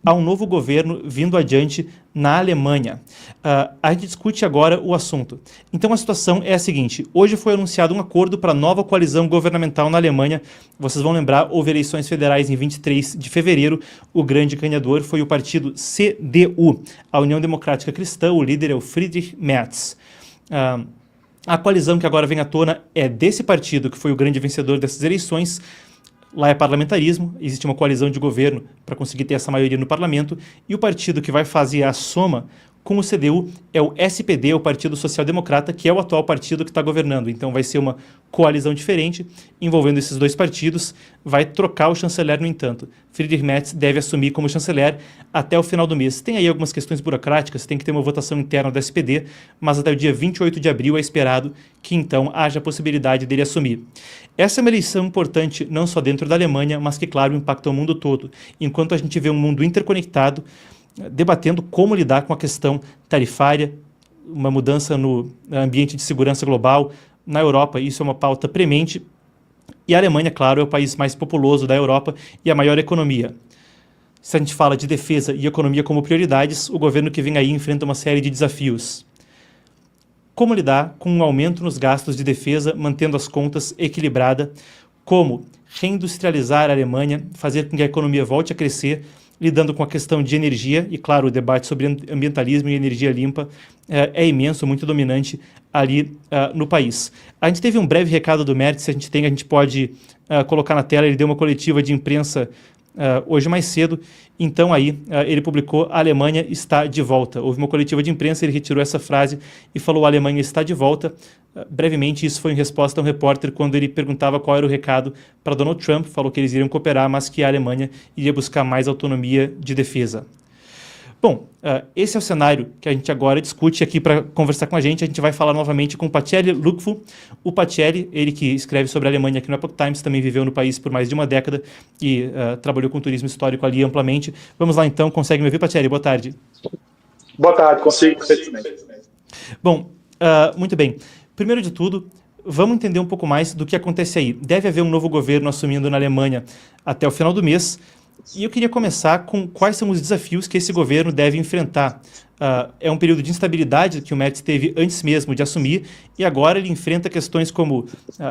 há um novo governo vindo adiante na Alemanha. A gente discute agora o assunto. Então a situação é a seguinte: hoje foi anunciado um acordo para a nova coalizão governamental na Alemanha. Vocês vão lembrar, houve eleições federais em 23 de fevereiro. O grande ganhador foi o partido CDU, a União Democrática Cristã. O líder é o Friedrich Merz. A coalizão que agora vem à tona é desse partido, que foi o grande vencedor dessas eleições. Lá é parlamentarismo, existe uma coalizão de governo para conseguir ter essa maioria no parlamento, e o partido que vai fazer a soma com o CDU é o SPD, o Partido Social Democrata, que é o atual partido que está governando. Então vai ser uma coalizão diferente, envolvendo esses dois partidos, vai trocar o chanceler, no entanto. Friedrich Merz deve assumir como chanceler até o final do mês. Tem aí algumas questões burocráticas, tem que ter uma votação interna do SPD, mas até o dia 28 de abril é esperado que então haja a possibilidade dele assumir. Essa é uma eleição importante não só dentro da Alemanha, mas que, claro, impacta o mundo todo. Enquanto a gente vê um mundo interconectado, debatendo como lidar com a questão tarifária, uma mudança no ambiente de segurança global. Na Europa, isso é uma pauta premente, e a Alemanha, claro, é o país mais populoso da Europa e a maior economia. Se a gente fala de defesa e economia como prioridades, o governo que vem aí enfrenta uma série de desafios. Como lidar com um aumento nos gastos de defesa, mantendo as contas equilibradas? Como reindustrializar a Alemanha, fazer com que a economia volte a crescer, lidando com a questão de energia, e claro, o debate sobre ambientalismo e energia limpa é imenso, muito dominante ali no país. A gente teve um breve recado do Merz, se a gente pode colocar na tela. Ele deu uma coletiva de imprensa hoje mais cedo, então aí ele publicou: a Alemanha está de volta. Houve uma coletiva de imprensa, ele retirou essa frase e falou: a Alemanha está de volta. Brevemente, isso foi em resposta a um repórter quando ele perguntava qual era o recado para Donald Trump. Falou que eles iriam cooperar, mas que a Alemanha iria buscar mais autonomia de defesa. Bom, esse é o cenário que a gente agora discute. Aqui para conversar com a gente vai falar novamente com o Pacelli Lukfu. O Pacelli, ele que escreve sobre a Alemanha aqui no Epoch Times, também viveu no país por mais de uma década e trabalhou com turismo histórico ali amplamente. Vamos lá então, consegue me ouvir, Pacelli? Boa tarde. Boa tarde, consigo perfeitamente. Bom, muito bem. Primeiro de tudo, vamos entender um pouco mais do que acontece aí. Deve haver um novo governo assumindo na Alemanha até o final do mês. E eu queria começar com quais são os desafios que esse governo deve enfrentar. É um período de instabilidade que o Merz teve antes mesmo de assumir, e agora ele enfrenta questões como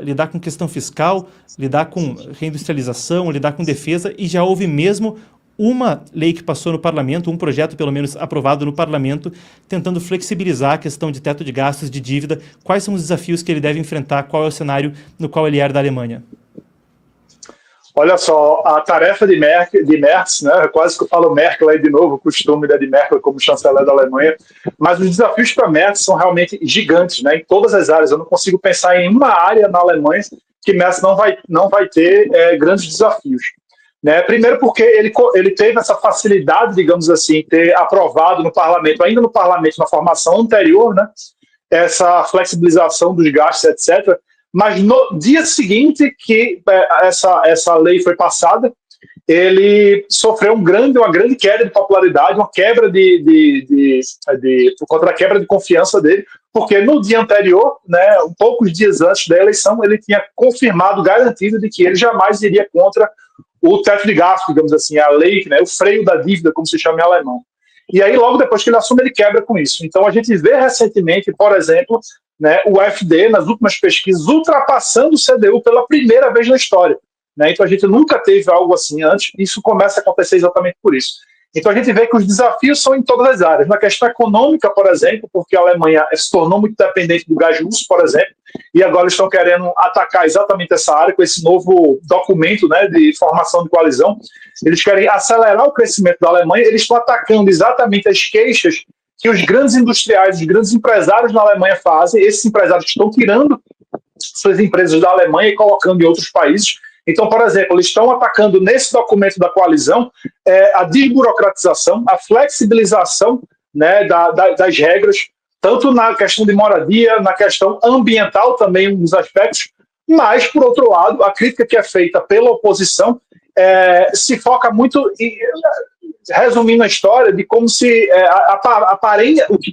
lidar com questão fiscal, lidar com reindustrialização, lidar com defesa, e já houve mesmo uma lei que passou no parlamento, um projeto pelo menos aprovado no parlamento, tentando flexibilizar a questão de teto de gastos, de dívida. Quais são os desafios que ele deve enfrentar? Qual é o cenário no qual ele herda da Alemanha? Olha só, a tarefa de Merz, né, quase que eu falo Merkel aí de novo, o costume de Merkel como chanceler da Alemanha, mas os desafios para Merz são realmente gigantes, né, em todas as áreas. Eu não consigo pensar em uma área na Alemanha que Merz não vai ter grandes desafios. Né? Primeiro porque ele teve essa facilidade, digamos assim, ter aprovado no parlamento, ainda no parlamento, na formação anterior, né, essa flexibilização dos gastos, etc., mas no dia seguinte que essa lei foi passada, ele sofreu uma grande queda de popularidade, uma quebra por conta da quebra de confiança dele, porque no dia anterior, né, poucos dias antes da eleição, ele tinha confirmado, garantido de que ele jamais iria contra o teto de gasto, digamos assim, a lei, né, o freio da dívida, como se chama em alemão. E aí, logo depois que ele assume, ele quebra com isso. Então, a gente vê recentemente, por exemplo, né, o AfD, nas últimas pesquisas, ultrapassando o CDU pela primeira vez na história. Né? Então, a gente nunca teve algo assim antes, e isso começa a acontecer exatamente por isso. Então, a gente vê que os desafios são em todas as áreas. Na questão econômica, por exemplo, porque a Alemanha se tornou muito dependente do gás russo, por exemplo, e agora estão querendo atacar exatamente essa área com esse novo documento, né, de formação de coalizão. Eles querem acelerar o crescimento da Alemanha, eles estão atacando exatamente as queixas que os grandes industriais, os grandes empresários na Alemanha fazem. Esses empresários estão tirando suas empresas da Alemanha e colocando em outros países. Então, por exemplo, eles estão atacando nesse documento da coalizão a desburocratização, a flexibilização, né, das regras, tanto na questão de moradia, na questão ambiental também, um dos aspectos, mas, por outro lado, a crítica que é feita pela oposição se foca muito, resumindo a história, de como se a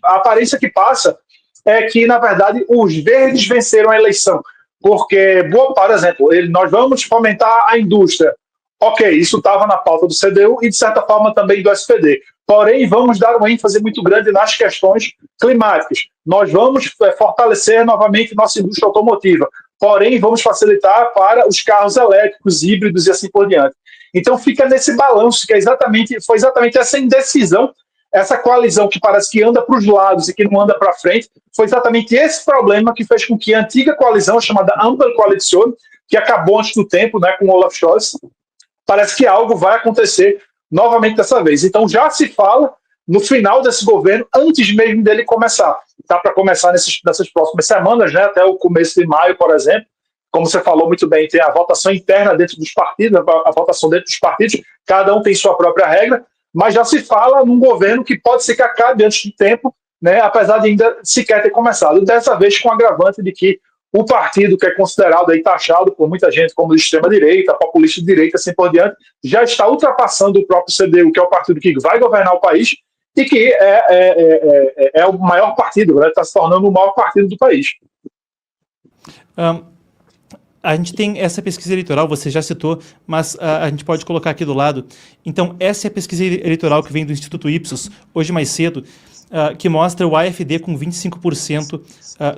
aparência que passa é que, na verdade, os verdes venceram a eleição. Porque, por exemplo, nós vamos fomentar a indústria. ok, isso estava na pauta do CDU e, de certa forma, também do SPD. Porém, vamos dar uma ênfase muito grande nas questões climáticas. Nós vamos fortalecer novamente nossa indústria automotiva. Porém, vamos facilitar para os carros elétricos, híbridos e assim por diante. Então, fica nesse balanço, que foi exatamente essa indecisão, essa coalizão que parece que anda para os lados e que não anda para frente, foi exatamente esse problema que fez com que a antiga coalizão, chamada Ampelkoalition, que acabou antes do tempo, né, com Olaf Scholz, parece que algo vai acontecer novamente dessa vez. Então já se fala no final desse governo, antes mesmo dele começar. Está para começar nessas próximas semanas, né, até o começo de maio, por exemplo. Como você falou muito bem, tem a votação interna dentro dos partidos, a votação dentro dos partidos, cada um tem sua própria regra, mas já se fala num governo que pode ser que acabe antes do tempo, né, apesar de ainda sequer ter começado. Dessa vez com o agravante de que o partido que é considerado aí taxado por muita gente como de extrema-direita, populista de direita, assim por diante, já está ultrapassando o próprio CDU, que é o partido que vai governar o país e que é o maior partido, né? Está se tornando o maior partido do país. A gente tem essa pesquisa eleitoral, você já citou, mas a gente pode colocar aqui do lado. Então, essa é a pesquisa eleitoral que vem do Instituto Ipsos, hoje mais cedo, que mostra o AfD com 25%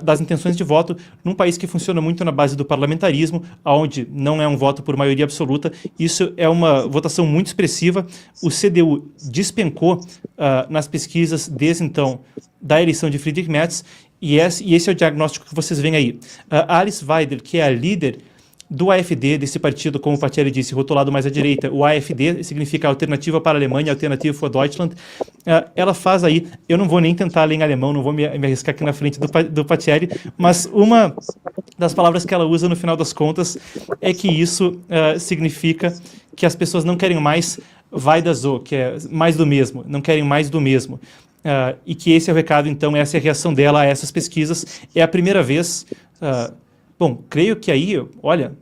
das intenções de voto num país que funciona muito na base do parlamentarismo, onde não é um voto por maioria absoluta. Isso é uma votação muito expressiva. O CDU despencou nas pesquisas desde então da eleição de Friedrich Merz, e esse é o diagnóstico que vocês veem aí. A Alice Weidel, que é a líder do AfD, desse partido, como o Patielli disse, rotulado mais à direita, o AfD significa Alternativa para a Alemanha, Alternativa für Deutschland, ela faz aí, eu não vou nem tentar ler em alemão, não vou me arriscar aqui na frente do Patielli, mas uma das palavras que ela usa no final das contas é que isso significa que as pessoas não querem mais weiter so, que é mais do mesmo, não querem mais do mesmo. E que esse é o recado, então, essa é a reação dela a essas pesquisas. É a primeira vez, bom, creio que aí, olha,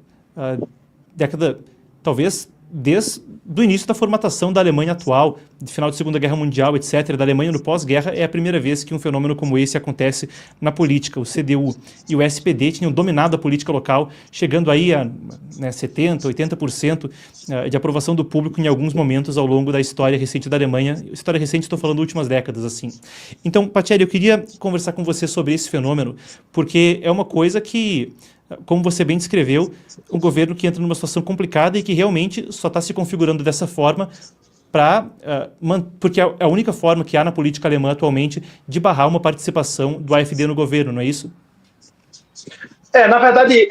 década, talvez desde o início da formatação da Alemanha atual, de final da Segunda Guerra Mundial, etc., da Alemanha no pós-guerra, é a primeira vez que um fenômeno como esse acontece na política. O CDU e o SPD tinham dominado a política local, chegando aí a 70%, 80% de aprovação do público em alguns momentos ao longo da história recente da Alemanha. História recente, estou falando últimas décadas, assim. Então, Patielli, eu queria conversar com você sobre esse fenômeno, porque é uma coisa que, como você bem descreveu, um governo que entra numa situação complicada e que realmente só está se configurando dessa forma porque é a única forma que há na política alemã atualmente de barrar uma participação do AfD no governo, não é isso? Na verdade,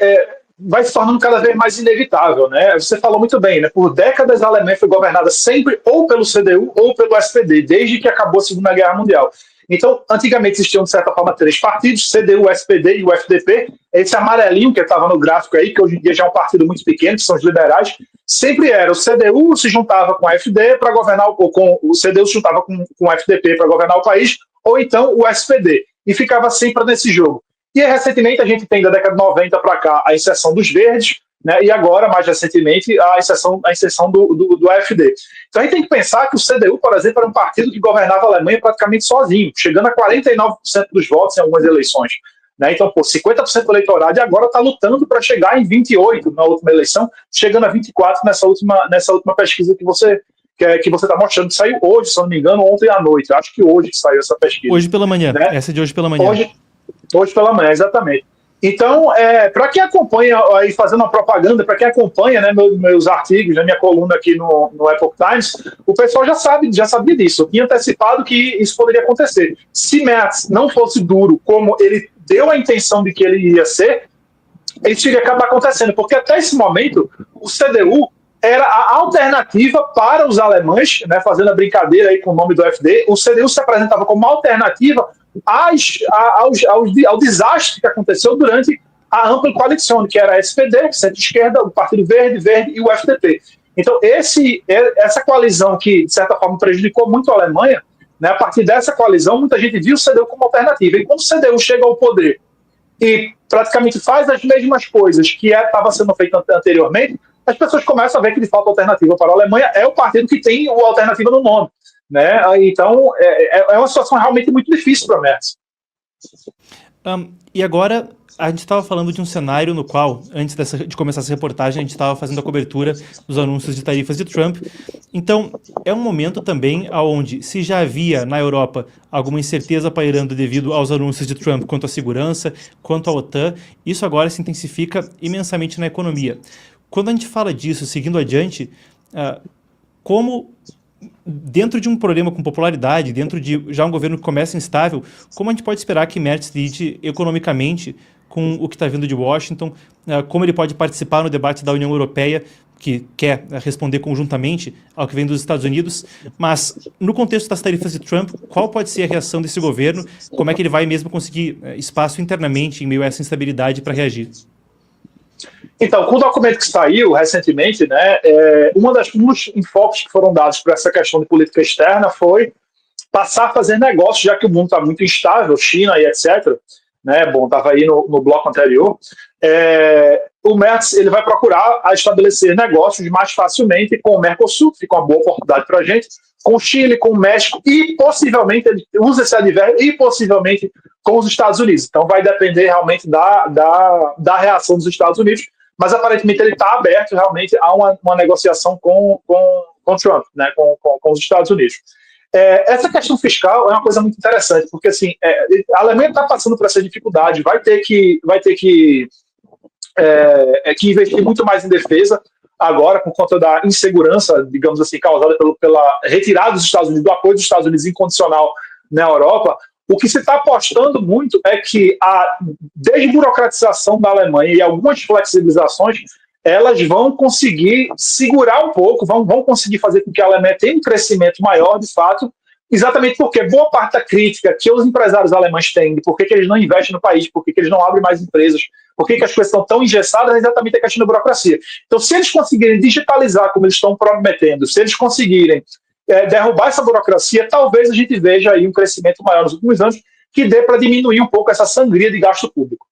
vai se tornando cada vez mais inevitável, né? Você falou muito bem, né? Por décadas a Alemanha foi governada sempre ou pelo CDU ou pelo SPD, desde que acabou a Segunda Guerra Mundial. Então, antigamente existiam, de certa forma, 3 partidos, CDU, SPD e o FDP. Esse amarelinho que estava no gráfico aí, que hoje em dia já é um partido muito pequeno, que são os liberais, sempre era o CDU se juntava com a FD para governar, o CDU se juntava com o FDP para governar o país, ou então o SPD, e ficava sempre nesse jogo. E recentemente a gente tem, da década de 90 para cá, a inserção dos verdes, né, e agora, mais recentemente, a inserção do AfD. Então a gente tem que pensar que o CDU, por exemplo, era um partido que governava a Alemanha praticamente sozinho, chegando a 49% dos votos em algumas eleições. Né? Então, 50% do eleitorado e agora está lutando para chegar em 28% na última eleição, chegando a 24% nessa última pesquisa que você está mostrando, que saiu hoje, se não me engano, ontem à noite. Acho que hoje que saiu essa pesquisa. Hoje pela manhã, né? Essa de hoje pela manhã. Hoje pela manhã, exatamente. Então, para quem acompanha, aí fazendo uma propaganda, para quem acompanha, né, meus artigos, minha coluna aqui no Epoch Times, o pessoal já sabia disso. Eu tinha antecipado que isso poderia acontecer. Se Merz não fosse duro como ele deu a intenção de que ele iria ser, isso iria acabar acontecendo, porque até esse momento o CDU era a alternativa para os alemães, né, fazendo a brincadeira aí com o nome do AfD, o CDU se apresentava como alternativa ao desastre que aconteceu durante a ampla coalição, que era a SPD, centro-esquerda, o Partido Verde e o FDP. Então, essa coalizão que, de certa forma, prejudicou muito a Alemanha, né, a partir dessa coalizão, muita gente viu o CDU como alternativa. E quando o CDU chega ao poder e praticamente faz as mesmas coisas que estava sendo feito anteriormente, as pessoas começam a ver que, de fato, a alternativa para a Alemanha é o partido que tem a alternativa no nome. Né? Então, é uma situação realmente muito difícil para a Merz. E agora, a gente estava falando de um cenário no qual, antes de começar essa reportagem, a gente estava fazendo a cobertura dos anúncios de tarifas de Trump. Então, é um momento também onde, se já havia na Europa alguma incerteza pairando devido aos anúncios de Trump quanto à segurança, quanto à OTAN, isso agora se intensifica imensamente na economia. Quando a gente fala disso, seguindo adiante, como dentro de um problema com popularidade, dentro de já um governo que começa instável, como a gente pode esperar que Merz lide economicamente com o que está vindo de Washington, como ele pode participar no debate da União Europeia, que quer responder conjuntamente ao que vem dos Estados Unidos, mas no contexto das tarifas de Trump, qual pode ser a reação desse governo, como é que ele vai mesmo conseguir espaço internamente em meio a essa instabilidade para reagir? Então, com o documento que saiu recentemente, né, um dos enfoques que foram dados para essa questão de política externa foi passar a fazer negócios, já que o mundo está muito instável, China e etc., né, bom, estava aí no bloco anterior, o Merz ele vai procurar estabelecer negócios mais facilmente com o Mercosul, fica uma boa oportunidade para a gente, com o Chile, com o México e possivelmente, ele usa esse advérbio, e possivelmente com os Estados Unidos. Então vai depender realmente da reação dos Estados Unidos, mas aparentemente ele está aberto realmente a uma negociação com Trump, né, com os Estados Unidos. Essa questão fiscal é uma coisa muito interessante, porque assim, a Alemanha está passando por essa dificuldade, vai ter que investir muito mais em defesa agora, por conta da insegurança, digamos assim, causada pela retirada dos Estados Unidos, do apoio dos Estados Unidos incondicional na Europa. O que se está apostando muito é que a desburocratização da Alemanha e algumas flexibilizações elas vão conseguir segurar um pouco, vão conseguir fazer com que a Alemanha tenha um crescimento maior, de fato, exatamente porque boa parte da crítica que os empresários alemães têm de por que eles não investem no país, por que eles não abrem mais empresas, por que as coisas estão tão engessadas, é exatamente a questão da burocracia. Então, se eles conseguirem digitalizar como eles estão prometendo, se eles conseguirem derrubar essa burocracia, talvez a gente veja aí um crescimento maior nos últimos anos, que dê para diminuir um pouco essa sangria de gasto público.